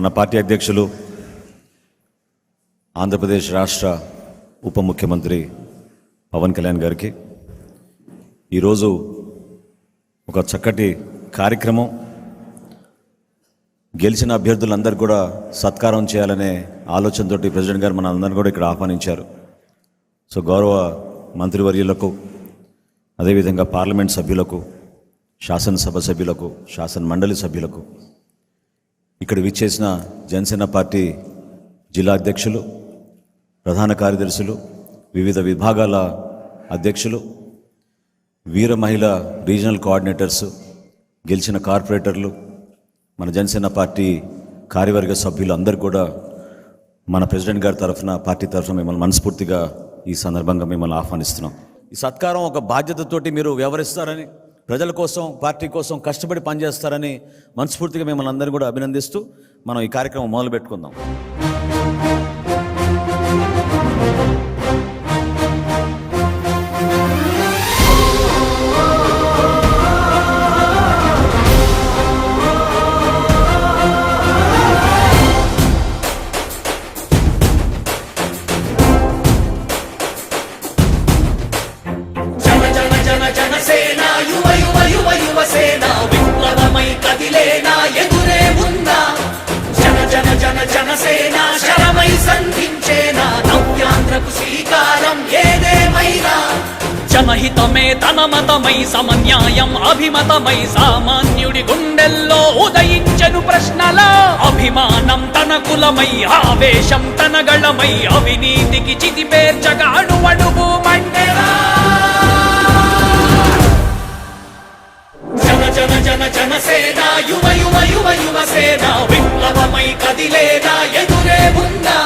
మన పార్టీ అధ్యక్షులు ఆంధ్రప్రదేశ్ రాష్ట్ర ఉప ముఖ్యమంత్రి పవన్ కళ్యాణ్ గారికి ఈరోజు ఒక చక్కటి కార్యక్రమం, గెలిచిన అభ్యర్థులందరూ కూడా సత్కారం చేయాలనే ఆలోచనతో ప్రెసిడెంట్ గారు మన అందరిని కూడా ఇక్కడ ఆహ్వానించారు. సో గౌరవ మంత్రివర్యులకు, అదేవిధంగా పార్లమెంట్ సభ్యులకు, శాసనసభ సభ్యులకు, శాసన మండలి సభ్యులకు, ఇక్కడ విచ్చేసిన జనసేన పార్టీ జిల్లా అధ్యక్షులు, ప్రధాన కార్యదర్శులు, వివిధ విభాగాల అధ్యక్షులు, వీర మహిళ రీజనల్ కోఆర్డినేటర్స్, గెలిచిన కార్పొరేటర్లు, మన జనసేన పార్టీ కార్యవర్గ సభ్యులు అందరూ కూడా మన ప్రెసిడెంట్ గారి తరఫున, పార్టీ తరఫున మిమ్మల్ని మనస్ఫూర్తిగా ఈ సందర్భంగా మిమ్మల్ని ఆహ్వానిస్తున్నాం. ఈ సత్కారం ఒక బాధ్యతతోటి మీరు వ్యవహరిస్తారని, ప్రజల కోసం, పార్టీ కోసం కష్టపడి పనిచేస్తారని మనస్ఫూర్తిగా మిమ్మల్ని అందరూ కూడా అభినందిస్తూ మనం ఈ కార్యక్రమం మొదలు పెట్టుకుందాం. జనసేన యువ యువ యువ యువసేన విప్లవమై కదిలేనా ఎదురే ఉందా? జన జన జన జనసేన శరమై సంధించేనా నవ్యాంధ్రకు శ్రీకారం ఏదేమైనా? జనహితమే తన మతమై సమన్యాయం అభిమతమై సామాన్యుడి గుండెల్లో ఉదయించెను ప్రశ్నల అభిమానం తన కులమై ఆవేశం తన గళమై అవినీతికి చితిపేర్చగా అణువణువు మండెరా. జన జన జనసేన యువ యువ యువ యువసేన విప్లవమై కదిలేనా ఎదురే ఉందా?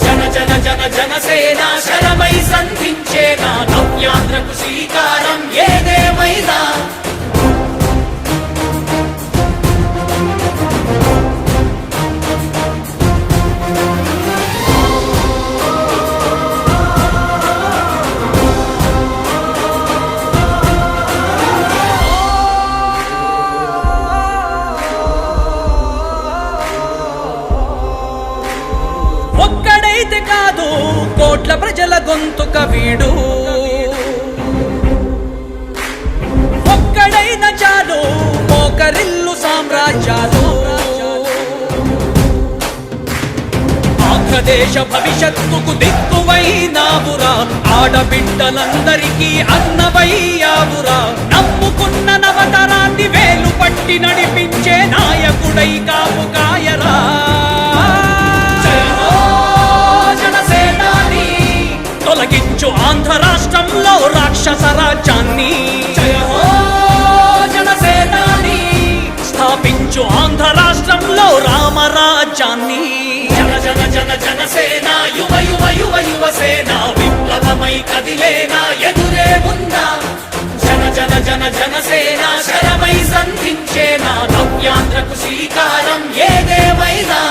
జన జన జన జనసేన శరమై సంధించేనా నవ్యాంధ్రకు శ్రీకారం ఏదేమైనా? ఒక్కడైతే కాదు కోట్ల ప్రజల గొంతుక వీడు, ఒక్కడైన చాలు మోకరిల్లు సామ్రాజ్యాలు. ఆంధ్రదేశ భవిష్యత్తుకు దిక్కువైనావురా, ఆడబిడ్డలందరికీ అన్నవయ్యావురా. నమ్ముకున్న నవతరాన్ని వేలు పట్టి నడిపించే నాయకుడై కాపు కాయరా. తొలగించు ఆంధ్ర రాష్ట్రంలో రాక్షస రాజ్యాన్ని, జనసేనాని స్థాపించు ఆంధ్ర రాష్ట్రంలో రామరాజ్యాన్ని. జన జన జన జనసేన యువ యువ యువ యువసేన విప్లవమై కదిలేనా ఎదురే ఉందా? జన జన జన జనసేన శరమై సంధించేనా నవ్యాంధ్రకు శ్రీకారం ఏదేమైనా?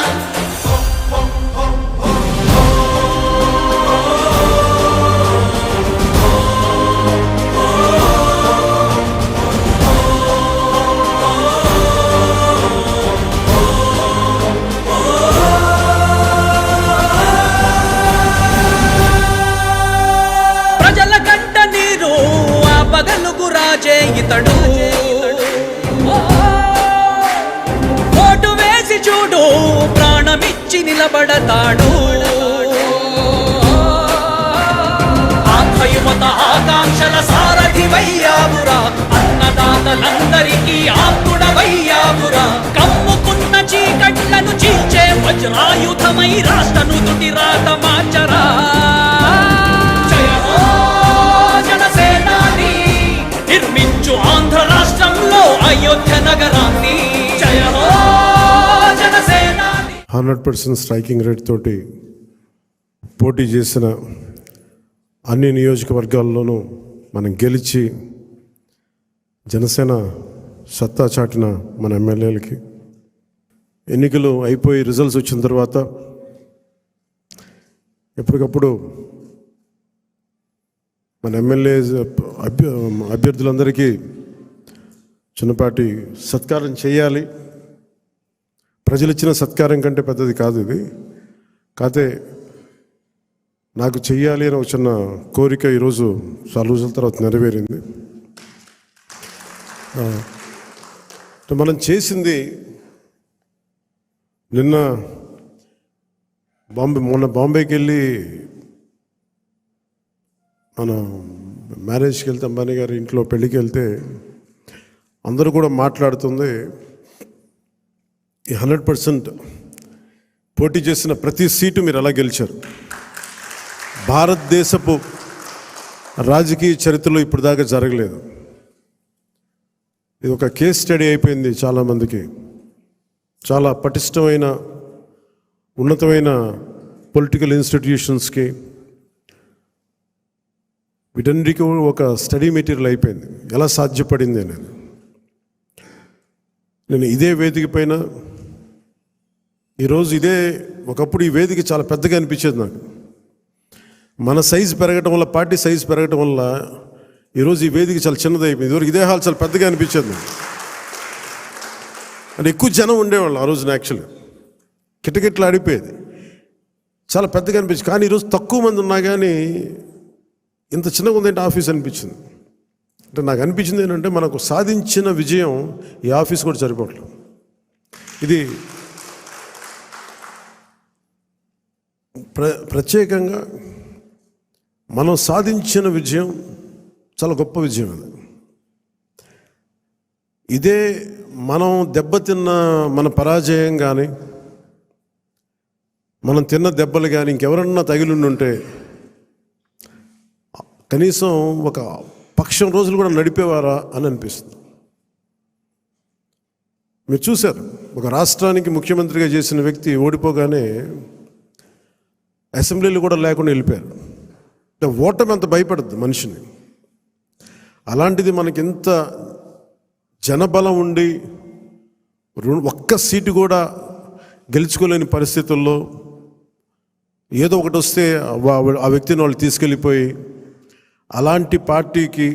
పగలుగు రాజే ఇతడు, ఓటు వేసి చూడు ప్రాణమిచ్చి నిలబడతాడు. ఆత్మయుమత ఆకాంక్షల సారథివయ్యావురా, అన్నదాతలందరికీ ఆత్ముడవయ్యావురా. కమ్ముకున్న చీకట్లను చీల్చే వజ్రాయుధమై రాష్ట్రను తుటి రాత మార్చరా. నిర్మించు ఆంధ్ర రాష్ట్రంలో అయోధ్య నగరాన్ని. జయ హో జనసేన. 100% స్ట్రైకింగ్ రేట్ తోటి పోటీ చేసిన అన్ని నియోజకవర్గాల్లోనూ మనం గెలిచి జనసేన సత్తా చాటిన మన ఎమ్మెల్యేలకి ఎన్నికలు అయిపోయి రిజల్ట్స్ వచ్చిన తర్వాత ఎప్పటికప్పుడు మన ఎమ్మెల్యే అభ్యర్థులందరికీ చిన్నపాటి సత్కారం చేయాలి. ప్రజలు ఇచ్చిన సత్కారం కంటే పెద్దది కాదు ఇది. కాకపోతే నాకు చెయ్యాలి అని ఒక చిన్న కోరిక ఈరోజు చాలా రోజుల తర్వాత నెరవేరింది. మనం చేసింది మొన్న బాంబేకి వెళ్ళి మనం మ్యారేజ్కి వెళ్తే అంబానీ గారి ఇంట్లో పెళ్ళికి వెళ్తే అందరూ కూడా మాట్లాడుతుంది ఈ 100% పోటీ చేసిన ప్రతి సీటు మీరు ఎలా గెలిచారు. భారతదేశపు రాజకీయ చరిత్రలో ఇప్పుడు దాకా జరగలేదు. ఇది ఒక కేస్ స్టడీ అయిపోయింది చాలామందికి. చాలా పటిష్టమైన ఉన్నతమైన పొలిటికల్ ఇన్స్టిట్యూషన్స్కి వీటన్నిటికీ ఒక స్టడీ మెటీరియల్ అయిపోయింది ఎలా సాధ్యపడింది అనేది. నేను ఇదే వేదిక పైన ఈరోజు ఒకప్పుడు ఈ వేదిక చాలా పెద్దగా అనిపించేది నాకు. మన సైజు పెరగటం వల్ల, పార్టీ సైజు పెరగటం వల్ల ఈరోజు ఈ వేదిక చాలా చిన్నది అయిపోయింది. ఇదివరకు ఇదే హాల్ చాలా పెద్దగా అనిపించేది నాకు. అంటే ఎక్కువ జనం ఉండేవాళ్ళు ఆ రోజున. యాక్చువల్గా కిటకిట్లు ఆడిపోయేది, చాలా పెద్దగా అనిపించింది. కానీ ఈరోజు తక్కువ మంది ఉన్నా కానీ ఇంత చిన్నగా ఉందంటే ఆఫీస్ అనిపించింది. అంటే నాకు అనిపించింది ఏంటంటే మనకు సాధించిన విజయం ఈ ఆఫీస్ కూడా సరిపోవట్లేదు. ఇది ప్రత్యేకంగా మనం సాధించిన విజయం చాలా గొప్ప విజయం. అది ఇదే మనం దెబ్బతిన్న మన పరాజయం కానీ, మనం తిన్న దెబ్బలు కానీ ఇంకెవరన్నా తగిలిండుంటే కనీసం ఒక పక్షం రోజులు కూడా నడిపేవారా అని అనిపిస్తుంది. మీరు చూశారు, ఒక రాష్ట్రానికి ముఖ్యమంత్రిగా చేసిన వ్యక్తి ఓడిపోగానే అసెంబ్లీలు కూడా లేకుండా వెళ్ళిపోయారు. అంటే ఓటమి అంత భయపడద్దు మనిషిని. అలాంటిది మనకి ఎంత జనబలం ఉండి ఒక్క సీటు కూడా గెలుచుకోలేని పరిస్థితుల్లో ఏదో ఒకటి వస్తే ఆ వ్యక్తిని వాళ్ళు తీసుకెళ్ళిపోయి అలాంటి పార్టీకి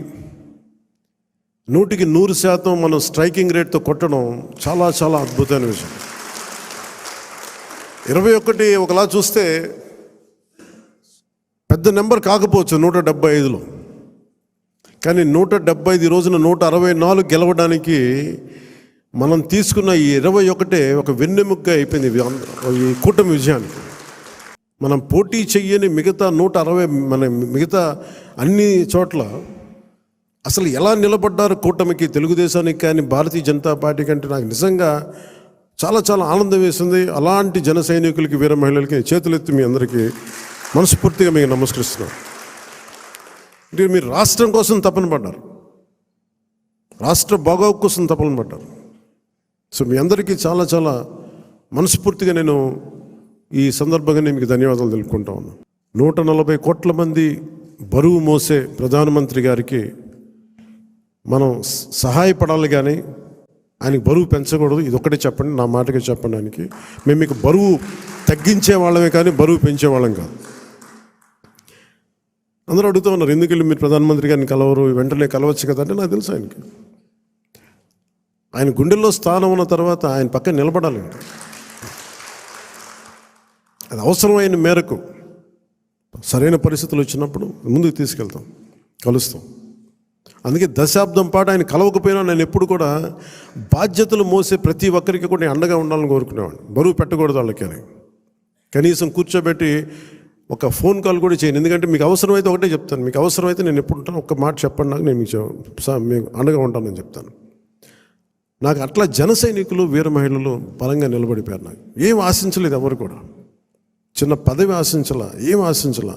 100% మనం స్ట్రైకింగ్ రేట్తో కొట్టడం చాలా చాలా అద్భుతమైన విషయం. 21 ఒకలా చూస్తే పెద్ద నెంబర్ కాకపోవచ్చు 175లో, కానీ 175 రోజున 164 గెలవడానికి మనం తీసుకున్న ఈ 21 ఒక వెన్నెముగ్గా అయిపోయింది ఈ కూటమి విజయానికి. మనం పోటీ చెయ్యని మిగతా 160 మిగతా అన్ని చోట్ల అసలు ఎలా నిలబడ్డారు కూటమికి, తెలుగుదేశానికి కానీ భారతీయ జనతా పార్టీ కంటే నాకు నిజంగా చాలా చాలా ఆనందం వేసింది. అలాంటి జన సైనికులకి, వీర మహిళలకి చేతులెత్తి మీ అందరికీ మనస్ఫూర్తిగా మీకు నమస్కరిస్తున్నాను. అంటే మీరు రాష్ట్రం కోసం తపన పడ్డారు, రాష్ట్ర బాగోగు కోసం తపన పడ్డారు. సో మీ అందరికీ చాలా చాలా మనస్ఫూర్తిగా నేను ఈ సందర్భంగా నేను మీకు ధన్యవాదాలు తెలుపుకుంటా ఉన్నాను. 140 కోట్ల మంది బరువు మోసే ప్రధానమంత్రి గారికి మనం సహాయపడాలి, కానీ ఆయనకి బరువు పెంచకూడదు. ఇది ఒక్కటే చెప్పండి, నా మాటగా చెప్పడానికి. మేము మీకు బరువు తగ్గించే వాళ్ళమే కానీ బరువు పెంచే వాళ్ళం కాదు. అందరూ అడుగుతూ ఉన్నారు, ఎందుకు వెళ్ళి మీరు ప్రధానమంత్రి గారిని కలవరు, వెంటనే కలవచ్చు కదా అంటే, నాకు తెలుసు ఆయనకి ఆయన గుండెల్లో స్థానం ఉన్న తర్వాత ఆయన పక్కన నిలబడాలి. అది అవసరమైన మేరకు సరైన పరిస్థితులు వచ్చినప్పుడు ముందుకు తీసుకెళ్తాం, కలుస్తాం. అందుకే దశాబ్దం పాటు ఆయన కలవకపోయినా నేను ఎప్పుడు కూడా బాధ్యతలు మోసే ప్రతి ఒక్కరికి కూడా నేను అండగా ఉండాలని కోరుకునేవాడిని. బరువు పెట్టకూడదు వాళ్ళకి అని. కనీసం కూర్చోబెట్టి ఒక ఫోన్ కాల్ కూడా చేయను. ఎందుకంటే మీకు అవసరమైతే ఒకటే చెప్తాను, మీకు అవసరమైతే నేను ఎప్పుడు ఉంటాను, ఒక్క మాట చెప్పండి నాకు, నేను మీకు అండగా ఉంటానని చెప్తాను. నాకు అట్లా జన సైనికులు, వీర మహిళలు బలంగా నిలబడిపోయారు. నాకు ఏం ఆశించలేదు, ఎవరు కూడా చిన్న పదవి ఆశించలా, ఏం ఆశించలా.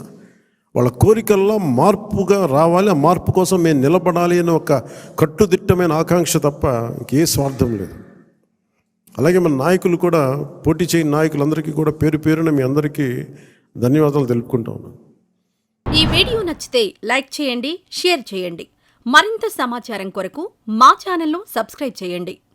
వాళ్ళ కోరికల్లో మార్పుగా రావాలి, ఆ మార్పు కోసం మేము నిలబడాలి అని ఒక కట్టుదిట్టమైన ఆకాంక్ష తప్ప ఇంకే స్వార్థం లేదు. అలాగే మన నాయకులు కూడా, పోటీ చేయని నాయకులందరికీ కూడా పేరు పేరున మీ అందరికీ ధన్యవాదాలు తెలుపుకుంటా ఉన్నాను. ఈ వీడియో నచ్చితే లైక్ చేయండి, షేర్ చేయండి. మరింత సమాచారం కొరకు మా ఛానల్ను సబ్స్క్రైబ్ చేయండి.